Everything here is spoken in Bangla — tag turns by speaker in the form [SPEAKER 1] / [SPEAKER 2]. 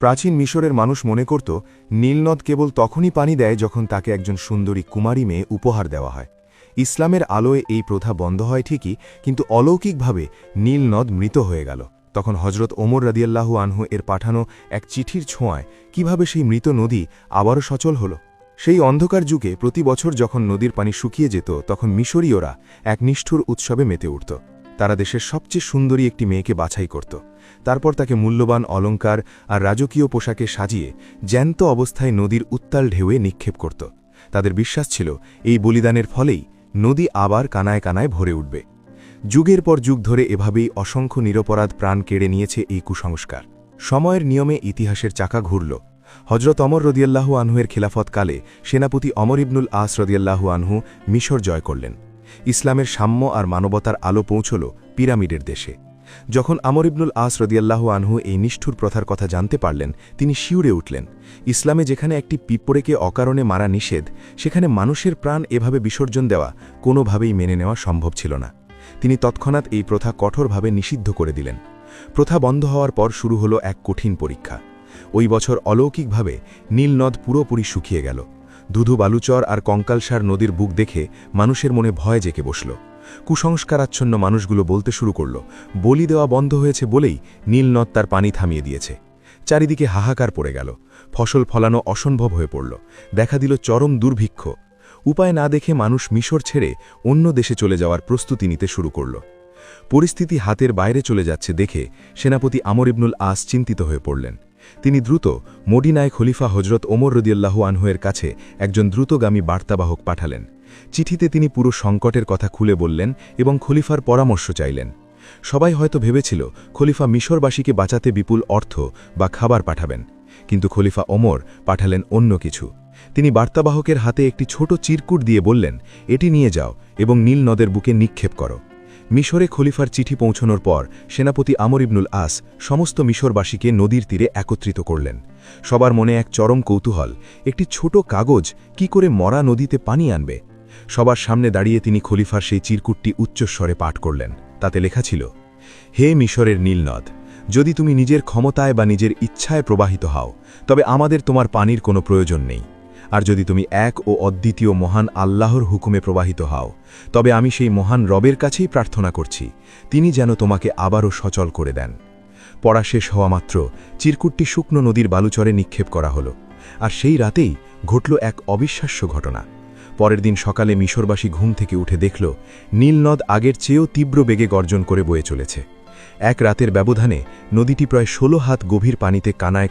[SPEAKER 1] প্রাচীন মিশরের মানুষ মনে করত নীলনদ কেবল তখনই পানি দেয় যখন তাকে একজন সুন্দরী কুমারী মেয়ে উপহার দেওয়া হয়। ইসলামের আলোয় এই প্রথা বন্ধ হয় ঠিকই, কিন্তু অলৌকিকভাবে নীলনদ মৃত হয়ে গেল। তখন হজরত ওমর রাদিয়াল্লাহু আনহু এর পাঠানো এক চিঠির ছোঁয়ায় কিভাবে সেই মৃত নদী আবারও সচল হল। সেই অন্ধকার যুগে প্রতি বছর যখন নদীর পানি শুকিয়ে যেত, তখন মিশরীয়রা এক নিষ্ঠুর উৎসবে মেতে উঠত। তারা দেশের সবচেয়ে সুন্দরী একটি মেয়েকে বাছাই করত। তারপর তাকে মূল্যবান অলঙ্কার আর রাজকীয় পোশাকে সাজিয়ে জ্যান্ত অবস্থায় নদীর উত্তাল ঢেউয়ে নিক্ষেপ করত। তাদের বিশ্বাস ছিল এই বলিদানের ফলেই নদী আবার কানায় কানায় ভরে উঠবে। যুগের পর যুগ ধরে এভাবেই অসংখ্য নিরপরাধ প্রাণ কেড়ে নিয়েছে এই কুসংস্কার। সময়ের নিয়মে ইতিহাসের চাকা ঘুরল। হজরত অমর রদিয়াল্লাহু আনহুয়ের খিলাফতকালে সেনাপতি অমর ইবনুল আস রদিয়াল্লাহু আনহু মিশর জয় করলেন। ইসলামের সাম্য আর মানবতার আলো পৌঁছল পিরামিডের দেশে। যখন আমর ইবনুল আস রদিয়াল্লাহু আনহু এই নিষ্ঠুর প্রথার কথা জানতে পারলেন, তিনি শিউরে উঠলেন। ইসলামে যেখানে একটি পিঁপড়েকে অকারণে মারা নিষেধ, সেখানে মানুষের প্রাণ এভাবে বিসর্জন দেওয়া কোনোভাবেই মেনে নেওয়া সম্ভব ছিল না। তিনি তৎক্ষণাৎ এই প্রথা কঠোরভাবে নিষিদ্ধ করে দিলেন। প্রথা বন্ধ হওয়ার পর শুরু হলো এক কঠিন পরীক্ষা। ওই বছর অলৌকিকভাবে নীলনদ পুরোপুরি শুকিয়ে গেল। ধুধু বালুচর আর কঙ্কালসার নদীর বুক দেখে মানুষের মনে ভয় জেঁকে বসল। কুসংস্কারাচ্ছন্ন মানুষগুলো বলতে শুরু করল, বলি দেওয়া বন্ধ হয়েছে বলেই নীলনদ তার পানি থামিয়ে দিয়েছে। চারিদিকে হাহাকার পড়ে গেল। ফসল ফলানো অসম্ভব হয়ে পড়ল। দেখা দিল চরম দুর্ভিক্ষ। উপায় না দেখে মানুষ মিশর ছেড়ে অন্য দেশে চলে যাওয়ার প্রস্তুতি নিতে শুরু করল। পরিস্থিতি হাতের বাইরে চলে যাচ্ছে দেখে সেনাপতি আমর ইবনুল আস চিন্তিত হয়ে পড়লেন। তিনি দ্রুত মদিনায় খলিফা হজরত ওমর রদিয়াল্লাহু আনহুয়ের কাছে একজন দ্রুতগামী বার্তাবাহক পাঠালেন। চিঠিতে তিনি পুরো সংকটের কথা খুলে বললেন এবং খলিফার পরামর্শ চাইলেন। সবাই হয়তো ভেবেছিল খলিফা মিশরবাসীকে বাঁচাতে বিপুল অর্থ বা খাবার পাঠাবেন, কিন্তু খলিফা ওমর পাঠালেন অন্য কিছু। তিনি বার্তাবাহকের হাতে একটি ছোট চিরকুট দিয়ে বললেন, এটি নিয়ে যাও এবং নীল নদের বুকে নিক্ষেপ করো। মিশরে খলিফার চিঠি পৌঁছানোর পর সেনাপতি আমর ইবনুল আস সমস্ত মিশরবাসীকে নদীর তীরে একত্রিত করলেন। সবার মনে এক চরম কৌতূহল, একটি ছোট কাগজ কি করে মরা নদীতে পানি আনবে। সবার সামনে দাঁড়িয়ে তিনি খলিফার সেই চিরকুটটি উচ্চস্বরে পাঠ করলেন। তাতে লেখা ছিল, হে মিশরের নীলনদ, যদি তুমি নিজের ক্ষমতায় বা নিজের ইচ্ছায় প্রবাহিত হও, তবে আমাদের তোমার পানির কোনো প্রয়োজন নেই। আর যদি তুমি এক ও অদ্বিতীয় মহান আল্লাহর হুকুমে প্রবাহিত হও, তবে আমি সেই মহান রবের কাছেই প্রার্থনা করছি, তিনি যেন তোমাকে আবারও সচল করে দেন। পড়া শেষ হওয়া মাত্র চিরকুটটি শুকনো নদীর বালুচরে নিক্ষেপ করা হলো। আর সেই রাতেই ঘটল এক অবিশ্বাস্য ঘটনা। পরের দিন সকালে মিশরবাসী ঘুম থেকে উঠে দেখল নীলনদ আগের চেয়েও তীব্র বেগে গর্জন করে বয়ে চলেছে। এক রাতের ব্যবধানে নদীটি প্রায় 16 হাত গভীর পানিতে কানায় কানায়